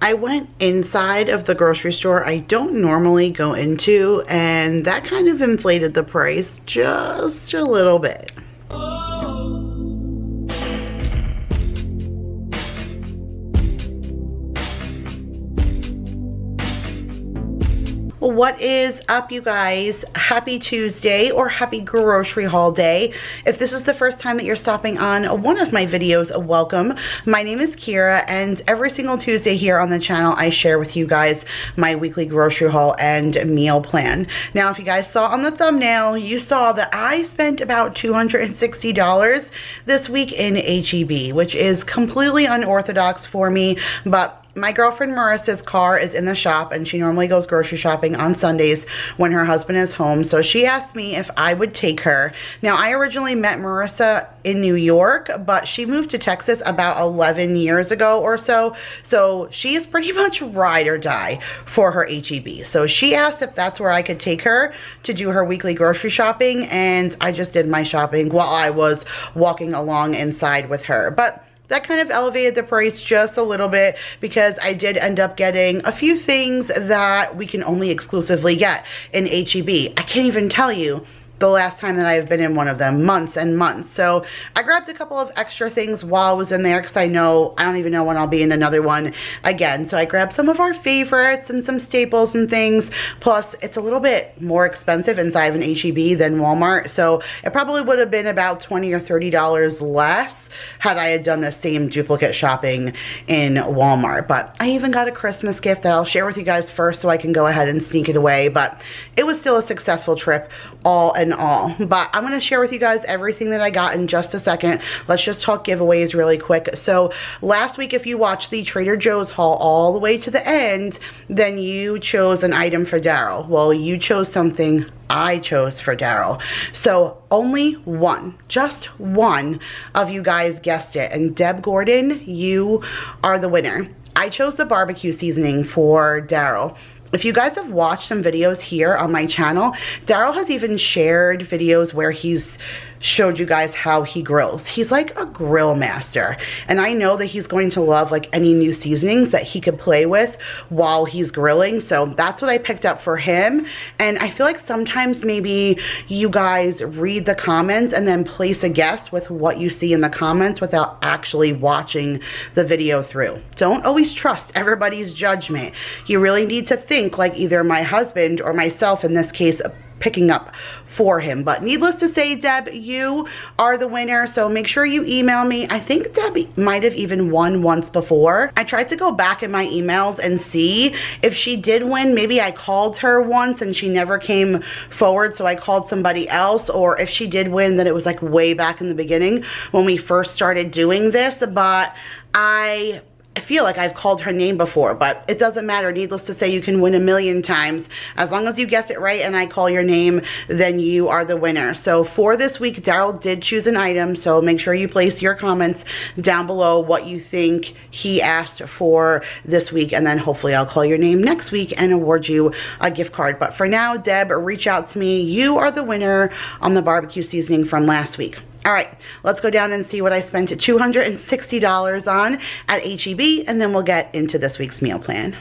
I went inside of the grocery store I don't normally go into, and that kind of inflated the price just a little bit. What is up, you guys? Happy Tuesday, or happy grocery haul day. If this is the first time that you're stopping on one of my videos, welcome. My name is Kira, and every single Tuesday here on the channel I share with you guys my weekly grocery haul and meal plan. Now, if you guys saw on the thumbnail, you saw that I spent about $260 this week in H.E.B, which is completely unorthodox for me, but my girlfriend Marissa's car is in the shop, and she normally goes grocery shopping on Sundays when her husband is home. So she asked me if I would take her. Now, I originally met Marissa in New York, but she moved to Texas about 11 years ago or so. So she is pretty much ride or die for her H.E.B. So she asked if that's where I could take her to do her weekly grocery shopping, and I just did my shopping while I was walking along inside with her. But that kind of elevated the price just a little bit because I did end up getting a few things that we can only exclusively get in H.E.B. I can't even tell you the last time that I've been in one of them, months and months. So I grabbed a couple of extra things while I was in there because I don't even know when I'll be in another one again. So I grabbed some of our favorites and some staples and things. Plus, it's a little bit more expensive inside of an H.E.B than Walmart. So it probably would have been about $20 or $30 less had I had done the same duplicate shopping in Walmart. But I even got a Christmas gift that I'll share with you guys first so I can go ahead and sneak it away. But it was still a successful trip all in all. But I'm going to share with you guys everything that I got in just a second. Let's just talk giveaways really quick. So last week, if you watched the Trader Joe's haul all the way to the end, then you chose an item for Daryl. Well, you chose something I chose for Daryl. So only one, just one of you guys guessed it. And Deb Gordon, you are the winner. I chose the barbecue seasoning for Daryl. If you guys have watched some videos here on my channel, Daryl has even shared videos where he's showed you guys how he grills. He's like a grill master, and I know that he's going to love like any new seasonings that he could play with while he's grilling. So that's what I picked up for him. And I feel like sometimes maybe you guys read the comments and then place a guess with what you see in the comments without actually watching the video through. Don't always trust everybody's judgment. You really need to think like either my husband or myself, in this case, picking up for him. But needless to say, Deb, you are the winner. So make sure you email me. I think Deb might have even won once before. I tried to go back in my emails and see if she did win. Maybe I called her once and she never came forward, so I called somebody else. Or if she did win, then it was like way back in the beginning when we first started doing this. But I feel like I've called her name before, but it doesn't matter. Needless to say, you can win 1,000,000 times. As long as you guess it right and I call your name, then you are the winner. So for this week, Daryl did choose an item, so make sure you place your comments down below what you think he asked for this week, and then hopefully I'll call your name next week and award you a gift card. But for now, Deb, reach out to me. You are the winner on the barbecue seasoning from last week. All right, let's go down and see what I spent $260 on at H.E.B, and then we'll get into this week's meal plan.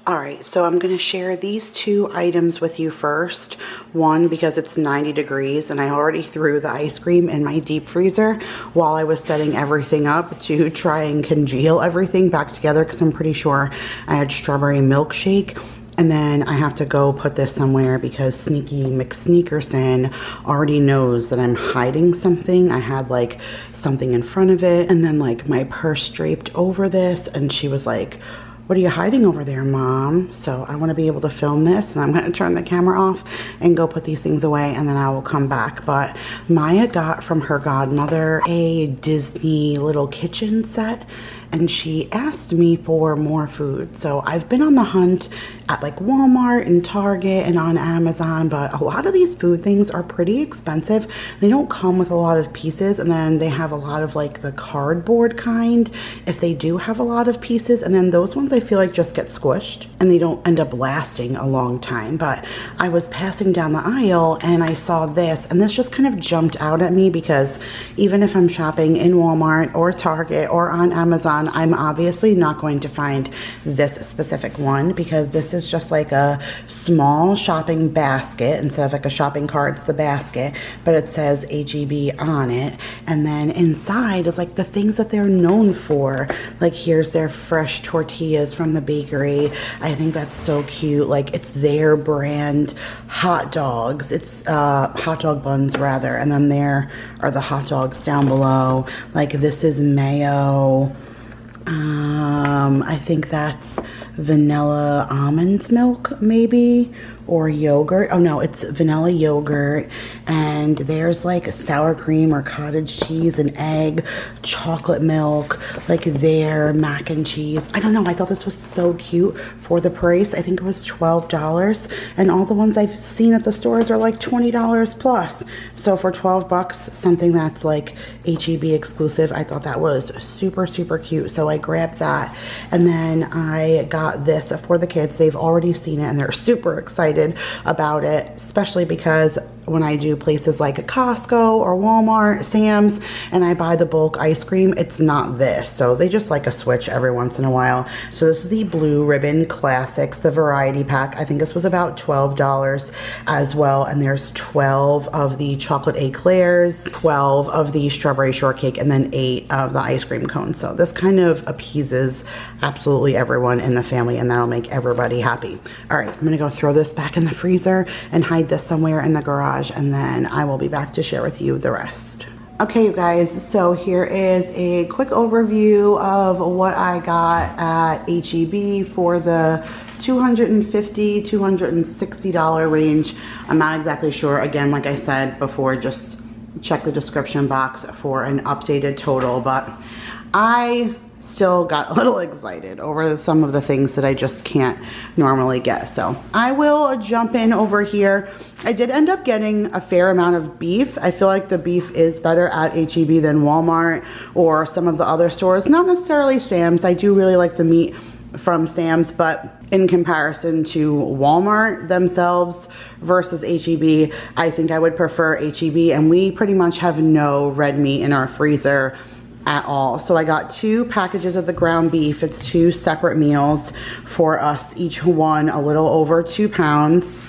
All right, so I'm going to share these two items with you first. One, because it's 90 degrees and I already threw the ice cream in my deep freezer while I was setting everything up to try and congeal everything back together, because I'm pretty sure I had strawberry milkshake. And then I have to go put this somewhere because Sneaky McSneakerson already knows that I'm hiding something. I had like something in front of it, and then like my purse draped over this, and she was like, "What are you hiding over there, Mom?" So I want to be able to film this, and I'm going to turn the camera off and go put these things away, and then I will come back. But Maya got from her godmother a Disney little kitchen set, and she asked me for more food. So I've been on the hunt at like Walmart and Target and on Amazon, but a lot of these food things are pretty expensive. They don't come with a lot of pieces, and then they have a lot of like the cardboard kind if they do have a lot of pieces, and then those ones I feel like just get squished and they don't end up lasting a long time. But I was passing down the aisle and I saw this, and this just kind of jumped out at me because even if I'm shopping in Walmart or Target or on Amazon, Amazon. I'm obviously not going to find this specific one because this is just like a small shopping basket. Instead of like a shopping cart, it's the basket, but it says H-E-B on it. And then inside is like the things that they're known for. Like here's their fresh tortillas from the bakery. I think that's so cute. Like it's their brand hot dogs. It's hot dog buns rather. And then there are the hot dogs down below. Like this is mayo. I think that's vanilla almond milk maybe, or yogurt. Oh no, it's vanilla yogurt. And there's like sour cream or cottage cheese and egg, chocolate milk, like their mac and cheese. I don't know, I thought this was so cute for the price. I think it was $12, and all the ones I've seen at the stores are like $20 plus. So for 12 bucks, something that's like H-E-B exclusive, I thought that was super, super cute. So I grabbed that, and then I got this for the kids. They've already seen it and they're super excited about it, especially because when I do places like Costco or Walmart, Sam's, and I buy the bulk ice cream, it's not this. So they just like a switch every once in a while. So this is the Blue Ribbon Classics, the variety pack. I think this was about $12 as well. And there's 12 of the chocolate eclairs, 12 of the strawberry shortcake, and then 8 of the ice cream cones. So this kind of appeases absolutely everyone in the family, and that'll make everybody happy. All right, I'm gonna go throw this back in the freezer and hide this somewhere in the garage, and then I will be back to share with you the rest. Okay, you guys, so here is a quick overview of what I got at H-E-B for the $250, $260 range. I'm not exactly sure. Again, like I said before, just check the description box for an updated total, but I still got a little excited over some of the things that I just can't normally get. So I will jump in over here. I did end up getting a fair amount of beef. I feel like the beef is better at H-E-B than Walmart or some of the other stores. Not necessarily Sam's. I do really like the meat from Sam's, but in comparison to Walmart themselves versus H-E-B, I think I would prefer H-E-B, and we pretty much have no red meat in our freezer at all. So I got 2 packages of the ground beef. It's 2 separate meals for us, each one a little over 2 pounds.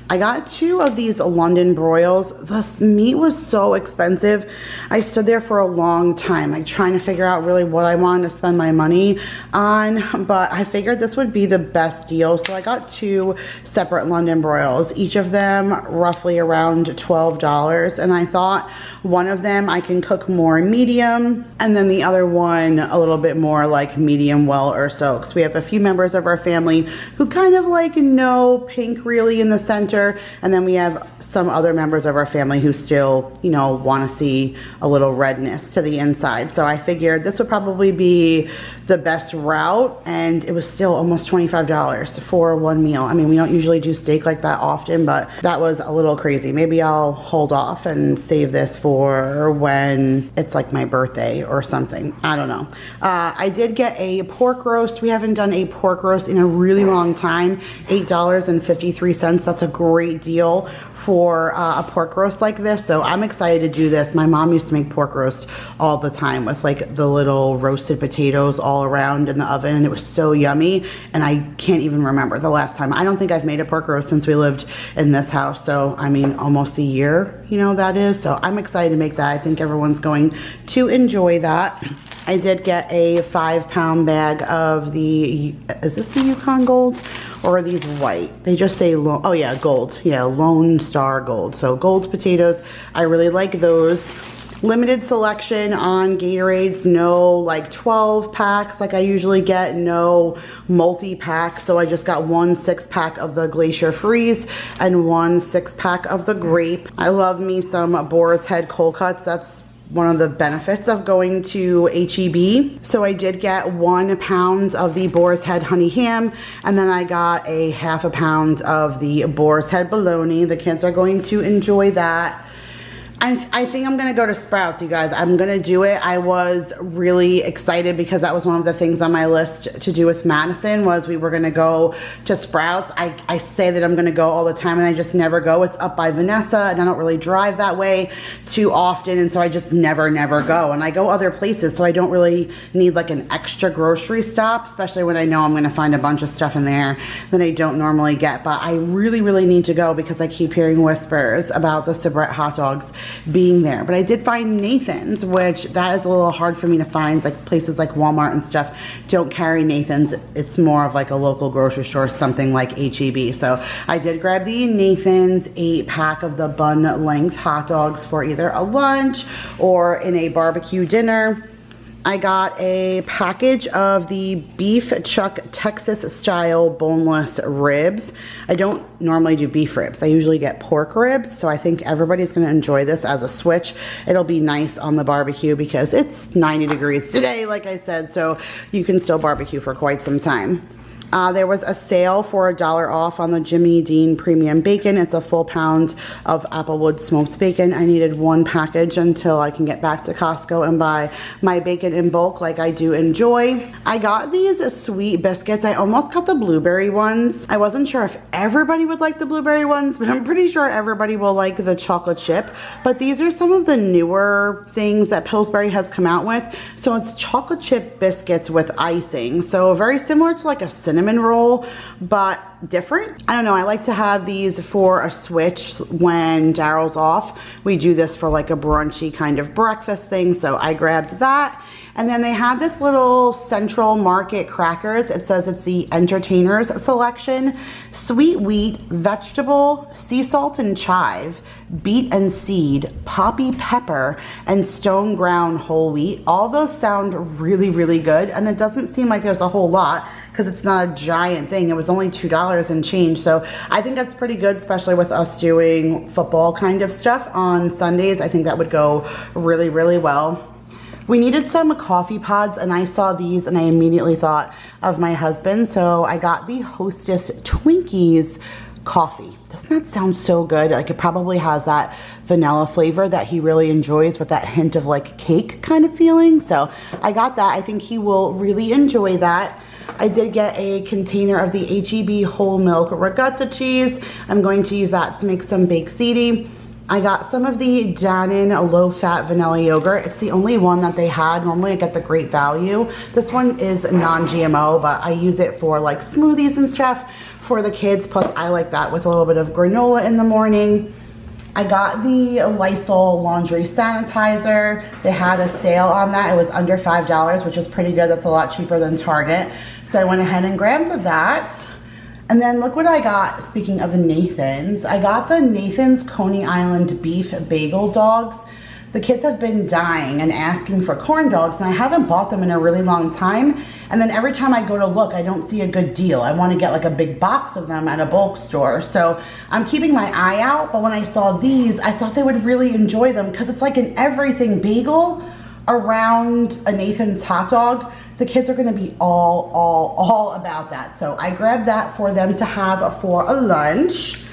I got 2 of these London broils. The meat was so expensive. I stood there for a long time, like trying to figure out really what I wanted to spend my money on, but I figured this would be the best deal. So I got 2 separate London broils, each of them roughly around $12. And I thought one of them I can cook more medium, and then the other one a little bit more like medium well or so. Because we have a few members of our family who kind of like no pink really in the center. And then we have some other members of our family who still, you know, want to see a little redness to the inside. So I figured this would probably be the best route, and it was still almost $25 for one meal. I mean, we don't usually do steak like that often, but that was a little crazy. Maybe I'll hold off and save this for when it's like my birthday or something. I don't know. I did get a pork roast. We haven't done a pork roast in a really long time. $8.53. That's a great deal for a pork roast like this, so I'm excited to do this. My mom used to make pork roast all the time with like the little roasted potatoes all around in the oven, and it was so yummy, and I can't even remember the last time. I don't think I've made a pork roast since we lived in this house, so I mean almost a year, you know, that is. So I'm excited to make that. I think everyone's going to enjoy that. I did get a 5-pound bag of the, is this the Yukon Gold? Or are these white? They just say, oh yeah, gold. Yeah, Lone Star Gold. So gold potatoes, I really like those. Limited selection on Gatorades, no like 12 packs like I usually get, no multi-pack. So I just got 1 6-pack of the Glacier Freeze and 1 6-pack of the Grape. I love me some Boar's Head cold cuts. That's one of the benefits of going to H-E-B. So I did get 1 pound of the Boar's Head honey ham, and then I got a ½ pound of the Boar's Head bologna. The kids are going to enjoy that. I think I'm gonna go to Sprouts, you guys. I'm gonna do it. I was really excited because that was one of the things on my list to do with Madison, was we were gonna go to Sprouts. I say that I'm gonna go all the time and I just never go. It's up by Vanessa and I don't really drive that way too often, and so I just never go. And I go other places, so I don't really need like an extra grocery stop, especially when I know I'm gonna find a bunch of stuff in there that I don't normally get. But I really need to go because I keep hearing whispers about the Sabrett hot dogs being there. But I did find Nathan's, which that is a little hard for me to find. Like places like Walmart and stuff don't carry Nathan's. It's more of like a local grocery store, something like H.E.B. So I did grab the Nathan's 8-pack of the bun length hot dogs for either a lunch or in a barbecue dinner. I got a package of the beef chuck Texas style boneless ribs. I don't normally do beef ribs. I usually get pork ribs, so I think everybody's gonna enjoy this as a switch. It'll be nice on the barbecue because it's 90 degrees today, like I said, so you can still barbecue for quite some time. There was a sale for $1 off on the Jimmy Dean premium bacon. It's a full pound of Applewood smoked bacon. I needed 1 package until I can get back to Costco and buy my bacon in bulk like I do enjoy. I got these sweet biscuits. I almost got the blueberry ones. I wasn't sure if everybody would like the blueberry ones, but I'm pretty sure everybody will like the chocolate chip. But these are some of the newer things that Pillsbury has come out with. So it's chocolate chip biscuits with icing. So very similar to like a cinnamon roll, but different. I don't know, I like to have these for a switch when Daryl's off. We do this for like a brunchy kind of breakfast thing, so I grabbed that. And then they had this little Central Market crackers. It says it's the Entertainers Selection. Sweet wheat, vegetable, sea salt and chive, beet and seed, poppy pepper, and stone ground whole wheat. All those sound really good, and it doesn't seem like there's a whole lot because it's not a giant thing. It was only $2 and change, so I think that's pretty good, especially with us doing football kind of stuff on Sundays. I think that would go really well. We needed some coffee pods, and I saw these and I immediately thought of my husband, so I got the Hostess Twinkies coffee. Doesn't that sound so good? Like it probably has that vanilla flavor that he really enjoys with that hint of like cake kind of feeling. So I got that. I think he will really enjoy that. I did get a container of the H.E.B whole milk ricotta cheese. I'm going to use that to make some baked ziti. I got some of the Dannon low-fat vanilla yogurt. It's the only one that they had. Normally I get the Great Value. This one is non-GMO, but I use it for like smoothies and stuff for the kids. Plus I like that with a little bit of granola in the morning. I got the Lysol laundry sanitizer. They had a sale on that. It was under $5, which is pretty good. That's a lot cheaper than Target. So I went ahead and grabbed that. And then look what I got, speaking of Nathan's. I got the Nathan's Coney Island beef bagel dogs. The kids have been dying and asking for corn dogs, and I haven't bought them in a really long time. And then every time I go to look, I don't see a good deal. I want to get like a big box of them at a bulk store. So I'm keeping my eye out, but when I saw these, I thought they would really enjoy them because it's like an everything bagel around a Nathan's hot dog. The kids are gonna be all about that. So I grabbed that for them to have for a lunch.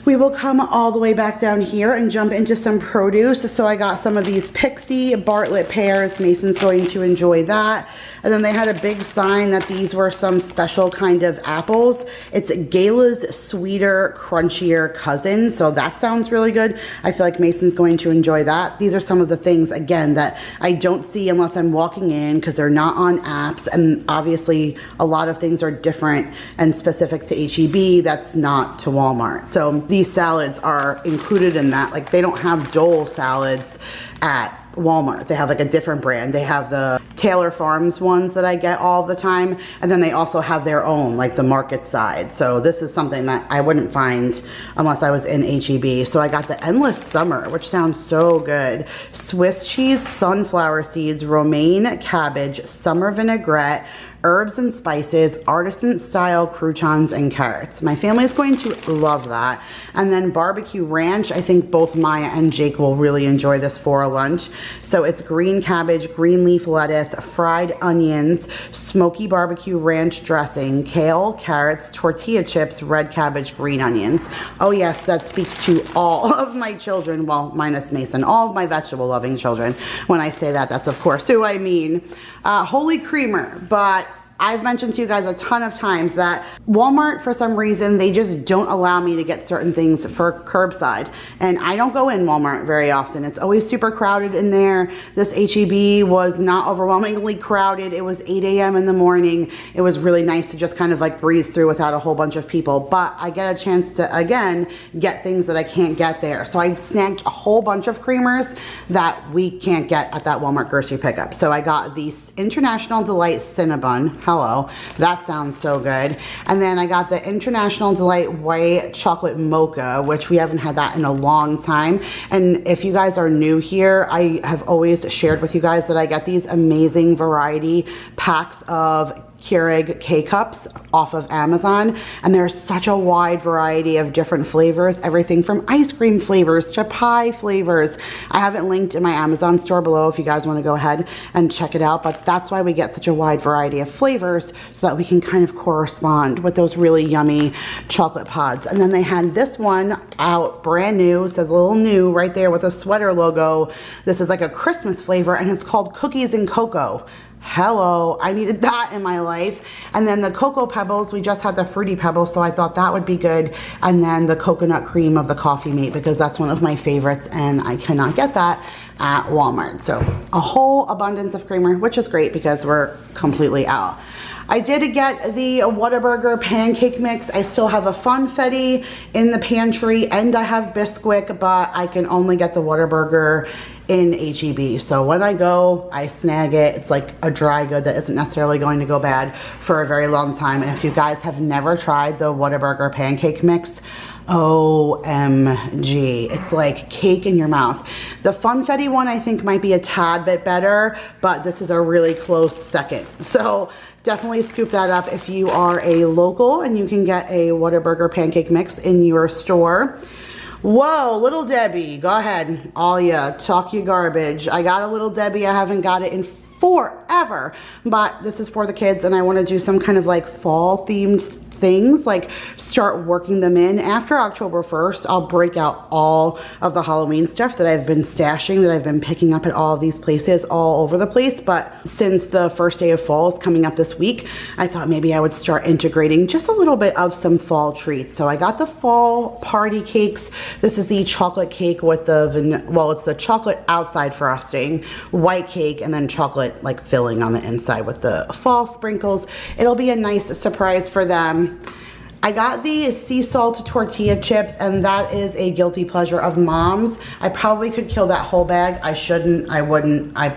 We will come all the way back down here and jump into some produce. So I got some of these Pixie Bartlett pears. Mason's going to enjoy that. And then they had a big sign that these were some special kind of apples. It's Gala's sweeter, crunchier cousin. So that sounds really good. I feel like Mason's going to enjoy that. These are some of the things, again, that I don't see unless I'm walking in because they're not on apps. And obviously a lot of things are different and specific to H.E.B. That's not to Walmart. So these salads are included in that. Like they don't have Dole salads at Walmart. They have like a different brand. They have the Taylor Farms ones that I get all the time, and then they also have their own, like the market side. So this is something that I wouldn't find unless I was in H.E.B. So I got the Endless Summer, which sounds so good. Swiss cheese, sunflower seeds, romaine cabbage, summer vinaigrette, herbs and spices, artisan style croutons and carrots. My family is going to love that. And then barbecue ranch. I think both Maya and Jake will really enjoy this for a lunch. So it's green cabbage, green leaf lettuce, fried onions, smoky barbecue ranch dressing, kale, carrots, tortilla chips, red cabbage, green onions. Oh yes, that speaks to all of my children, well, minus Mason, all of my vegetable loving children. When I say that, that's of course who I mean. Holy creamer, but I've mentioned to you guys a ton of times that Walmart, for some reason, they just don't allow me to get certain things for curbside. And I don't go in Walmart very often. It's always super crowded in there. This H.E.B was not overwhelmingly crowded. It was 8 a.m. in the morning. It was really nice to just kind of like breeze through without a whole bunch of people. But I get a chance to, again, get things that I can't get there. So I snagged a whole bunch of creamers that we can't get at that Walmart grocery pickup. So I got the International Delight Cinnabon. Hello, that sounds so good. And then I got the International Delight White Chocolate Mocha, which we haven't had that in a long time. And if you guys are new here, I have always shared with you guys that I get these amazing variety packs of Keurig K-Cups off of Amazon, and there's such a wide variety of different flavors, everything from ice cream flavors to pie flavors. I have it linked in my Amazon store below if you guys want to go ahead and check it out, but that's why we get such a wide variety of flavors, so that we can kind of correspond with those really yummy chocolate pods. And then they had this one out brand new, says a little new right there with a sweater logo. This is like a Christmas flavor, and it's called Cookies and Cocoa. Hello, I needed that in my life. And then the Cocoa Pebbles, we just had the Fruity Pebbles, so I thought that would be good. And then the coconut cream of the Coffee Mate, because that's one of my favorites and I cannot get that at Walmart. So a whole abundance of creamer, which is great because we're completely out. I did get the Whataburger pancake mix. I still have a Funfetti in the pantry and I have Bisquick, but I can only get the Whataburger in H.E.B. So when I go, I snag it. It's like a dry good that isn't necessarily going to go bad for a very long time. And if you guys have never tried the Whataburger pancake mix, OMG, it's like cake in your mouth. The Funfetti one I think might be a tad bit better, but this is a really close second. So definitely scoop that up if you are a local and you can get a Whataburger pancake mix in your store. Whoa, Little Debbie, go ahead. All ya, talk your garbage. I got a Little Debbie. I haven't got it in forever, but this is for the kids and I want to do some kind of like fall themed things, like start working them in. After October 1st, I'll break out all of the Halloween stuff that I've been stashing, that I've been picking up at all of these places all over the place. But since the first day of fall is coming up this week, I thought maybe I would start integrating just a little bit of some fall treats. So I got the fall party cakes. This is the chocolate cake with the, well, it's the chocolate outside frosting, white cake, and then chocolate like filling on the inside with the fall sprinkles. It'll be a nice surprise for them. I got the sea salt tortilla chips, and that is a guilty pleasure of mom's. I probably could kill that whole bag. I shouldn't, I wouldn't, I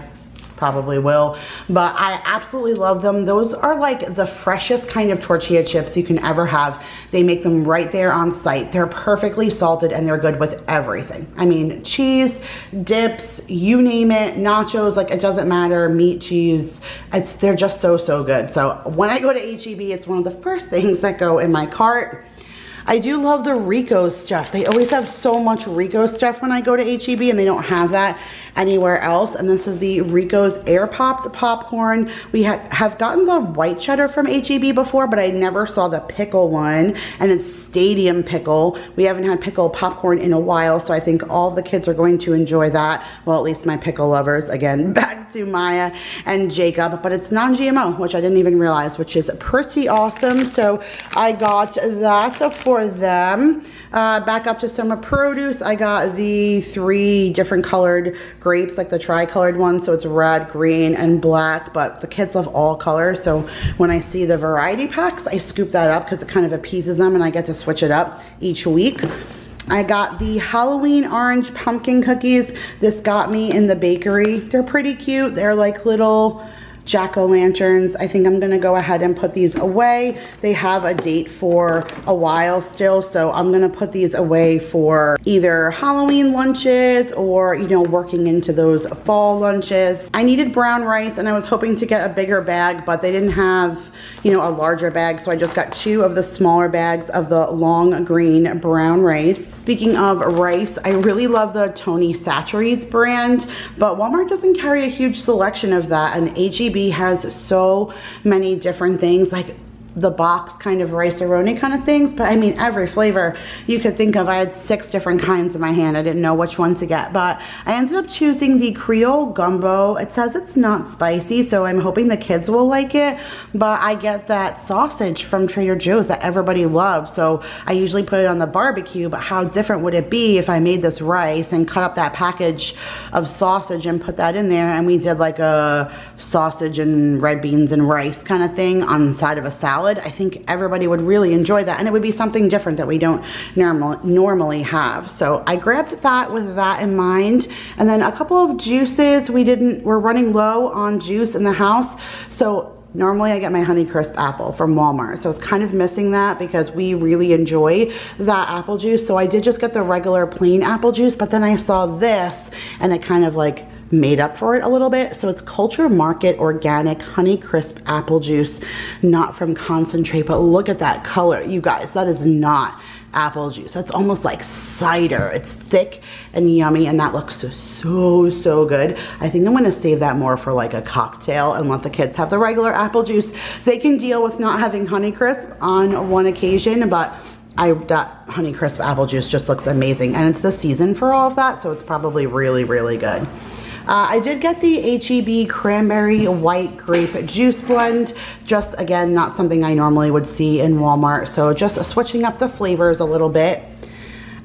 probably will, but I absolutely love them. Those are like the freshest kind of tortilla chips you can ever have. They make them right there on site. They're perfectly salted and they're good with everything. I mean, cheese, dips, you name it, nachos, like it doesn't matter, meat, cheese, they're just so, so good. So when I go to H.E.B, it's one of the first things that go in my cart. I do love the Rico stuff. They always have so much Rico stuff when I go to H.E.B, and they don't have that anywhere else. And this is the Rico's Air Popped popcorn. We have gotten the white cheddar from H.E.B before, but I never saw the pickle one, and it's stadium pickle. We haven't had pickle popcorn in a while, so I think all the kids are going to enjoy that. Well, at least my pickle lovers. Again, back to Maya and Jacob, but it's non-GMO, which I didn't even realize, which is pretty awesome. So I got that for them. Back up to summer produce, I got the 3 different colored grapes, like the tri-colored one, so it's red, green, and black, but the kids love all colors, so when I see the variety packs, I scoop that up because it kind of appeases them and I get to switch it up each week. I got the Halloween orange pumpkin cookies. This got me in the bakery. They're pretty cute. They're like little jack-o'-lanterns. I think I'm gonna go ahead and put these away. They have a date for a while still, so I'm gonna put these away for either Halloween lunches or, you know, working into those fall lunches. I needed brown rice and I was hoping to get a bigger bag, but they didn't have, you know, a larger bag, so I just got 2 of the smaller bags of the long green brown rice. Speaking of rice, I really love the Tony Chachere's brand, but Walmart doesn't carry a huge selection of that, and H.E.B has so many different things, like the box kind of rice-a-roni kind of things, but I mean every flavor you could think of. I had 6 different kinds in my hand. I didn't know which one to get, but I ended up choosing the Creole Gumbo. It says it's not spicy, so I'm hoping the kids will like it, but I get that sausage from Trader Joe's that everybody loves, so I usually put it on the barbecue. But how different would it be if I made this rice and cut up that package of sausage and put that in there, and we did like a sausage and red beans and rice kind of thing on the side of a salad? I think everybody would really enjoy that, and it would be something different that we don't normally have. So I grabbed that with that in mind, and then a couple of juices. We're running low on juice in the house, so normally I get my Honeycrisp apple from Walmart, so I was kind of missing that because we really enjoy that apple juice. So I did just get the regular plain apple juice, but then I saw this and it kind of like made up for it a little bit. So it's Culture Market Organic Honeycrisp apple juice, not from concentrate, but look at that color, you guys. That is not apple juice. That's almost like cider. It's thick and yummy, and that looks so good. I think I'm gonna save that more for like a cocktail and let the kids have the regular apple juice. They can deal with not having Honeycrisp on one occasion, but that Honeycrisp apple juice just looks amazing, and it's the season for all of that, so it's probably really good. I did get the H.E.B cranberry white grape juice blend. Just again, not something I normally would see in Walmart, so just switching up the flavors a little bit.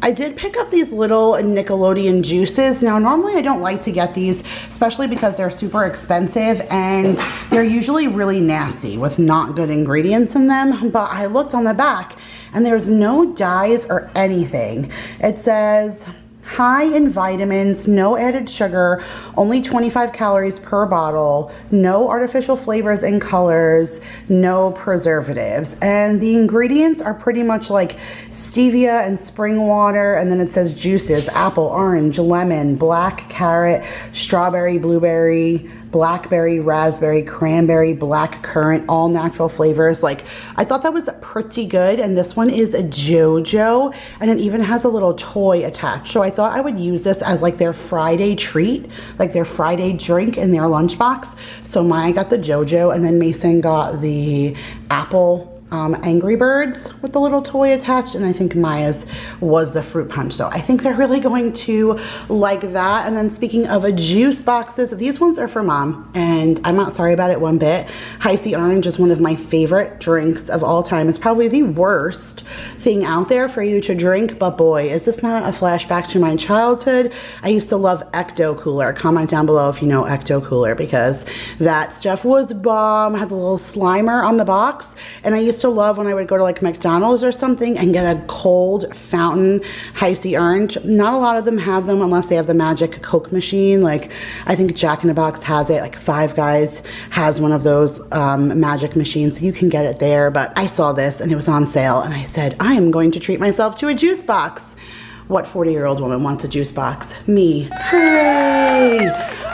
I did pick up these little Nickelodeon juices. Now, normally I don't like to get these, especially because they're super expensive and they're usually really nasty with not good ingredients in them. But I looked on the back and there's no dyes or anything. It says high in vitamins, no added sugar, only 25 calories per bottle, no artificial flavors and colors, no preservatives. And the ingredients are pretty much like stevia and spring water, and then it says juices: apple, orange, lemon, black carrot, strawberry, blueberry, blackberry, raspberry, cranberry, black currant, all natural flavors. Like, I thought that was pretty good. And this one is a JoJo, and it even has a little toy attached. So I thought I would use this as like their Friday treat, like their Friday drink in their lunchbox. So Maya got the JoJo, and then Mason got the apple Angry Birds with the little toy attached, and I think Maya's was the fruit punch. So I think they're really going to like that. And then speaking of juice boxes, these ones are for Mom, and I'm not sorry about it one bit. Hi-C Orange is one of my favorite drinks of all time. It's probably the worst thing out there for you to drink, but boy, is this not a flashback to my childhood. I used to love Ecto Cooler. Comment down below if you know Ecto Cooler, because that stuff was bomb. Had the little Slimer on the box, and I used to love when I would go to like McDonald's or something and get a cold fountain Hi-C Orange. Not a lot of them have them unless they have the magic Coke machine. Like, I think Jack in the Box has it, like Five Guys has one of those magic machines, so you can get it there. But I saw this and it was on sale, and I said, I am going to treat myself to a juice box. What 40-year-old woman wants a juice box? Me. Hooray!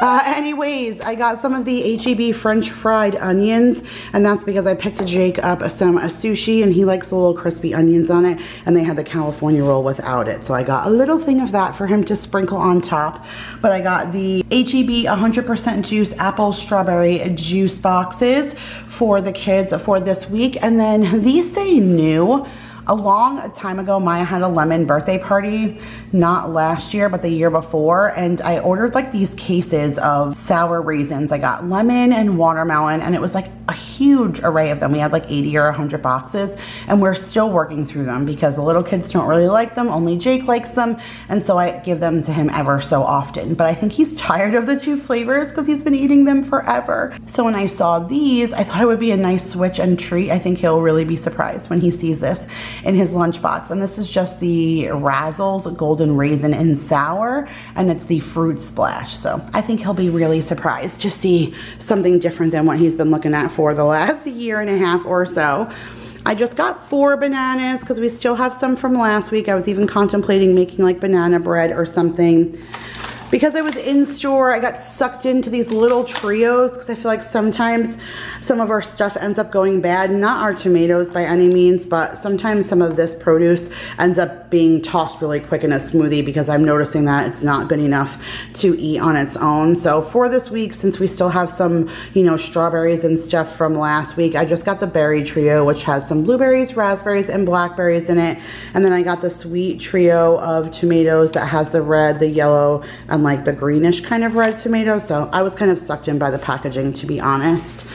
Anyways, I got some of the H.E.B French fried onions, and that's because I picked Jake up some sushi, and he likes the little crispy onions on it, and they had the California roll without it. So I got a little thing of that for him to sprinkle on top. But I got the H.E.B 100% juice apple strawberry juice boxes for the kids for this week. And then these say new. A long time ago, Maya had a lemon birthday party, not last year, but the year before, and I ordered like these cases of sour raisins. I got lemon and watermelon, and it was like a huge array of them. We had like 80 or 100 boxes, and we're still working through them because the little kids don't really like them. Only Jake likes them, and so I give them to him ever so often. But I think he's tired of the 2 flavors because he's been eating them forever. So when I saw these, I thought it would be a nice switch and treat. I think he'll really be surprised when he sees this in his lunchbox. And this is just the Razzles Golden Raisin and Sour, and it's the Fruit Splash. So I think he'll be really surprised to see something different than what he's been looking at for the last year and a half or so. I just got 4 bananas because we still have some from last week. I was even contemplating making like banana bread or something. Because I was in store, I got sucked into these little trios because I feel like sometimes some of our stuff ends up going bad. Not our tomatoes by any means, but sometimes some of this produce ends up being tossed really quick in a smoothie because I'm noticing that it's not good enough to eat on its own. So for this week, since we still have some, you know, strawberries and stuff from last week, I just got the berry trio, which has some blueberries, raspberries, and blackberries in it. And then I got the sweet trio of tomatoes that has the red, the yellow, and like the greenish kind of red tomato. So I was kind of sucked in by the packaging, to be honest.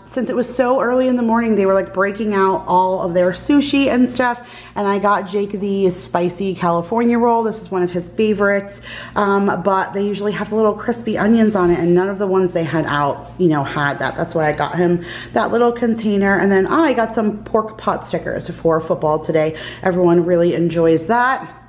Since it was so early in the morning, they were like breaking out all of their sushi and stuff, and I got Jake the spicy California roll. This is one of his favorites, but they usually have the little crispy onions on it, and none of the ones they had out, you know, had that. That's why I got him that little container. And then I got some pork pot stickers for football today. Everyone really enjoys that.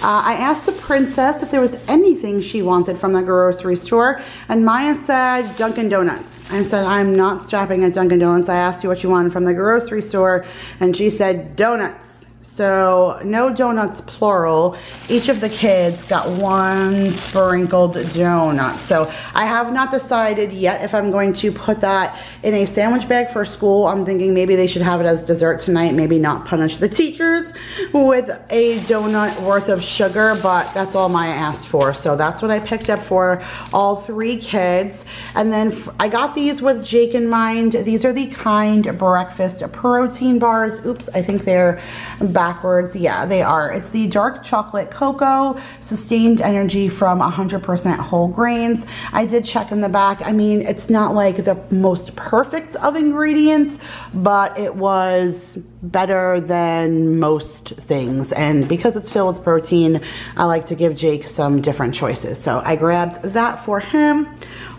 I asked the princess if there was anything she wanted from the grocery store, and Maya said Dunkin' Donuts. I said, I'm not stopping at Dunkin' Donuts. I asked you what you wanted from the grocery store, and she said donuts. So no donuts plural. Each of the kids got 1 sprinkled donut. So I have not decided yet if I'm going to put that in a sandwich bag for school. I'm thinking maybe they should have it as dessert tonight, maybe not punish the teachers with a donut worth of sugar, but that's all Maya asked for. So that's what I picked up for all 3 kids. And then I got these with Jake in mind. These are the Kind breakfast protein bars. Oops, I think they're backwards. Yeah, they are. It's the dark chocolate cocoa, sustained energy from 100% whole grains. I did check in the back. I mean, it's not like the most perfect of ingredients, but it was better than most things. And because it's filled with protein, I like to give Jake some different choices. So I grabbed that for him.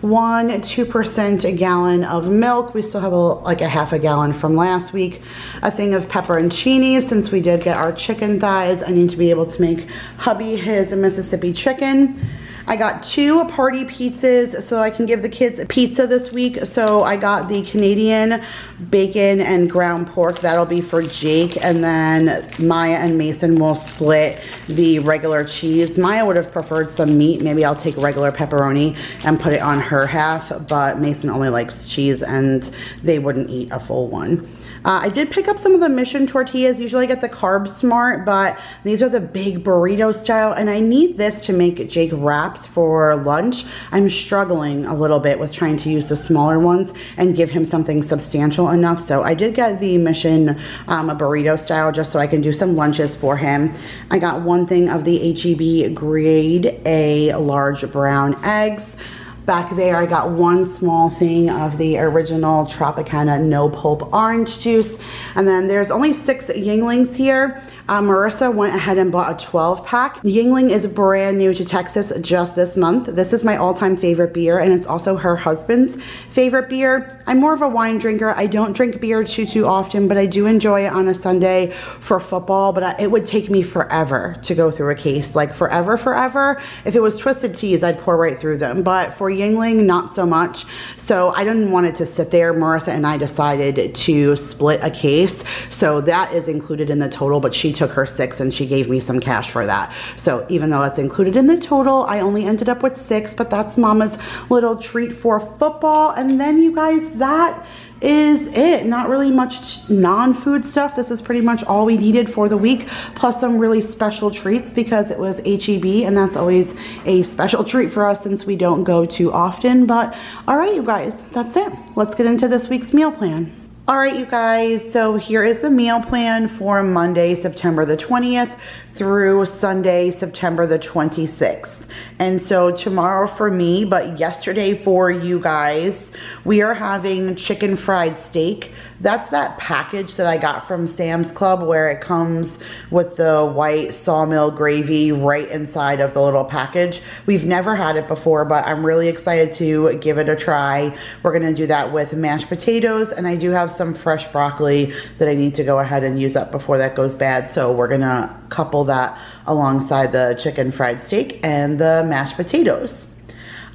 2% a gallon of milk. We still have like a half a gallon from last week. A thing of pepperoncini, since we did get our chicken thighs. I need to be able to make hubby his Mississippi chicken. I got 2 party pizzas so I can give the kids a pizza this week. So I got the Canadian bacon and ground pork. That'll be for Jake. And then Maya and Mason will split the regular cheese. Maya would have preferred some meat. Maybe I'll take regular pepperoni and put it on her half. But Mason only likes cheese and they wouldn't eat a full one. I did pick up some of the Mission tortillas. Usually I get the Carb Smart, but these are the big burrito style, and I need this to make Jake wraps for lunch. I'm struggling a little bit with trying to use the smaller ones and give him something substantial enough. So I did get the Mission burrito style just so I can do some lunches for him. I got 1 thing of the H.E.B grade A large brown eggs. Back there, I got 1 small thing of the original Tropicana no pulp orange juice. And then there's only 6 Yinglings here. Marissa went ahead and bought a 12-pack. Yingling is brand new to Texas just this month. This is my all-time favorite beer, and it's also her husband's favorite beer. I'm more of a wine drinker. I don't drink beer too often, but I do enjoy it on a Sunday for football. But it would take me forever to go through a case, like forever. If it was Twisted Teas, I'd pour right through them. But for Yingling, not so much. So I didn't want it to sit there. Marissa and I decided to split a case. So that is included in the total, but she took her 6 and she gave me some cash for that. So even though that's included in the total, I only ended up with 6, but that's Mama's little treat for football. And then you guys, that is it. Not really much non-food stuff. This is pretty much all we needed for the week, plus some really special treats because it was H.E.B, and that's always a special treat for us since we don't go too often. But all right, you guys, that's it. Let's get into this week's meal plan. All right, you guys, so here is the meal plan for Monday, September the 20th through Sunday, September the 26th. And so tomorrow for me, but yesterday for you guys, we are having chicken fried steak. That's that package that I got from Sam's Club where it comes with the white sawmill gravy right inside of the little package. We've never had it before, but I'm really excited to give it a try. We're gonna do that with mashed potatoes, and I do have some fresh broccoli that I need to go ahead and use up before that goes bad. So we're gonna couple that alongside the chicken fried steak and the mashed potatoes.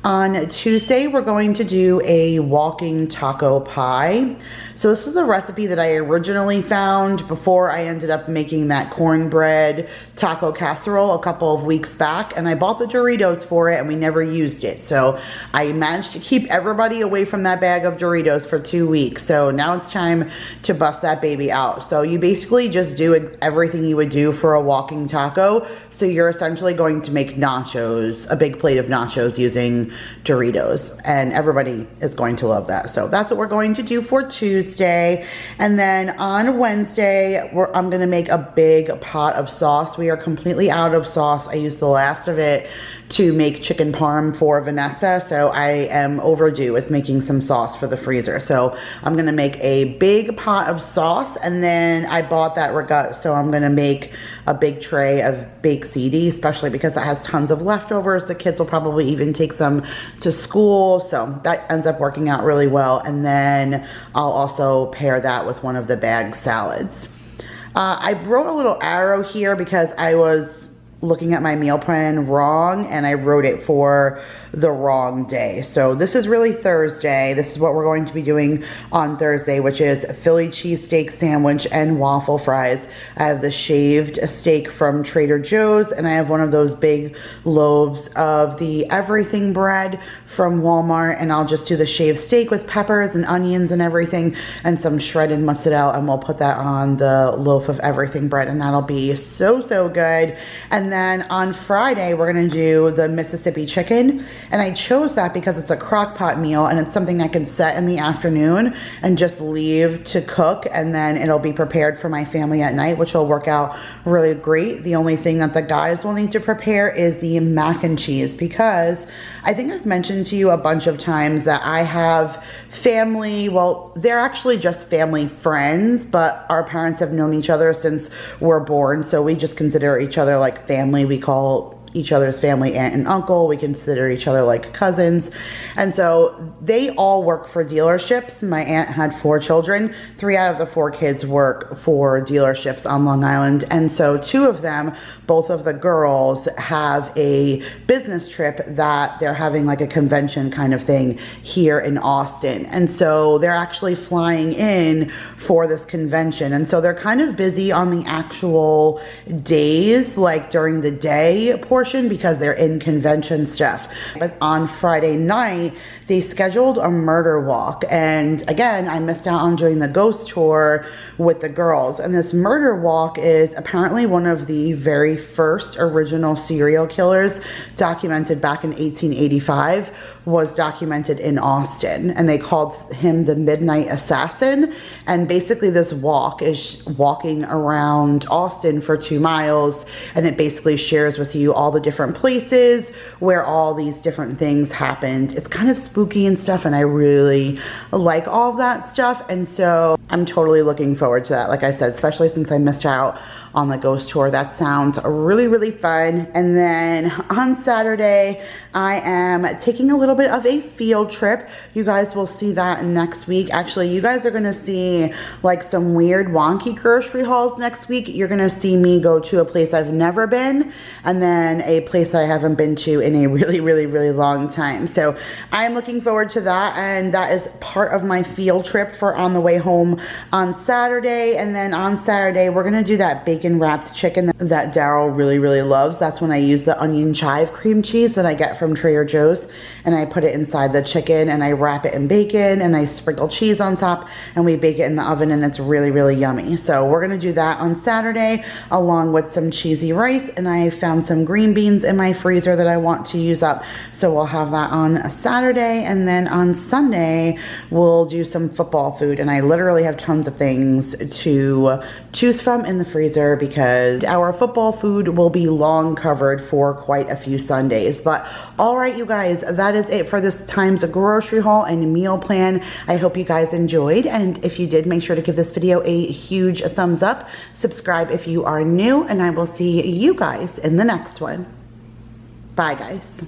On Tuesday, we're going to do a walking taco pie. So this is the recipe that I originally found before I ended up making that cornbread taco casserole a couple of weeks back, and I bought the Doritos for it and we never used it. So I managed to keep everybody away from that bag of Doritos for 2 weeks. So now it's time to bust that baby out. So you basically just do everything you would do for a walking taco. So you're essentially going to make nachos, a big plate of nachos using Doritos, and everybody is going to love that. So that's what we're going to do for Tuesday. And then on Wednesday, I'm gonna make a big pot of sauce. We are completely out of sauce. I used the last of it to make chicken parm for Vanessa, so I am overdue with making some sauce for the freezer. So I'm gonna make a big pot of sauce, and then I bought that ragut, so I'm gonna make a big tray of baked ziti, especially because it has tons of leftovers. The kids will probably even take some to school, so that ends up working out really well. And then I'll also pair that with one of the bag salads. I wrote a little arrow here because I was looking at my meal plan wrong, and I wrote it for the wrong day. So this is really Thursday. This is what we're going to be doing on Thursday, which is Philly cheesesteak sandwich and waffle fries. I have the shaved steak from Trader Joe's, and I have one of those big loaves of the everything bread from Walmart, and I'll just do the shaved steak with peppers and onions and everything and some shredded mozzarella, and we'll put that on the loaf of everything bread, and that'll be so good. And then on Friday, we're gonna do the Mississippi chicken. And I chose that because it's a crock pot meal and it's something I can set in the afternoon and just leave to cook, and then it'll be prepared for my family at night, which will work out really great. The only thing that the guys will need to prepare is the mac and cheese, because I think I've mentioned to you a bunch of times that I have family, well, they're actually just family friends, but our parents have known each other since we're born, so we just consider each other like family. We call each other's family aunt and uncle. We consider each other like cousins. And so they all work for dealerships. My aunt had 4 children. 3 out of the 4 kids work for dealerships on Long Island. And so 2 of them, both of the girls, have a business trip that they're having, like a convention kind of thing here in Austin. And so they're actually flying in for this convention. And so they're kind of busy on the actual days, like during the day portion, because they're in convention stuff. But on Friday night, they scheduled a murder walk. And again, I missed out on doing the ghost tour with the girls. And this murder walk is apparently one of the very first original serial killers documented back in 1885 was documented in Austin. And they called him the Midnight Assassin. And basically this walk is walking around Austin for 2 miles. And it basically shares with you all the different places where all these different things happened. It's kind of spooky and stuff, and I really like all of that stuff. And so I'm totally looking forward to that. Like I said, especially since I missed out on the ghost tour. That sounds really fun. And then on Saturday, I am taking a little bit of a field trip. You guys will see that next week. Actually, you guys are gonna see like some weird wonky grocery hauls next week. You're gonna see me go to a place I've never been, and then a place I haven't been to in a really long time. So I'm looking forward to that, and that is part of my field trip for on the way home on Saturday. And then on Saturday, we're gonna do that bacon wrapped chicken that Daryl really loves. That's when I use the onion chive cream cheese that I get from Trader Joe's, and I put it inside the chicken and I wrap it in bacon and I sprinkle cheese on top, and we bake it in the oven, and it's really yummy. So we're gonna do that on Saturday along with some cheesy rice, and I found some green beans in my freezer that I want to use up, so we'll have that on a Saturday. And then on Sunday we'll do some football food, and I literally have tons of things to choose from in the freezer because our football food will be long covered for quite a few Sundays. But all right, you guys, that is it for this time's grocery haul and meal plan. I hope you guys enjoyed, and if you did, make sure to give this video a huge thumbs up, subscribe if you are new, and I will see you guys in the next one. Bye, guys.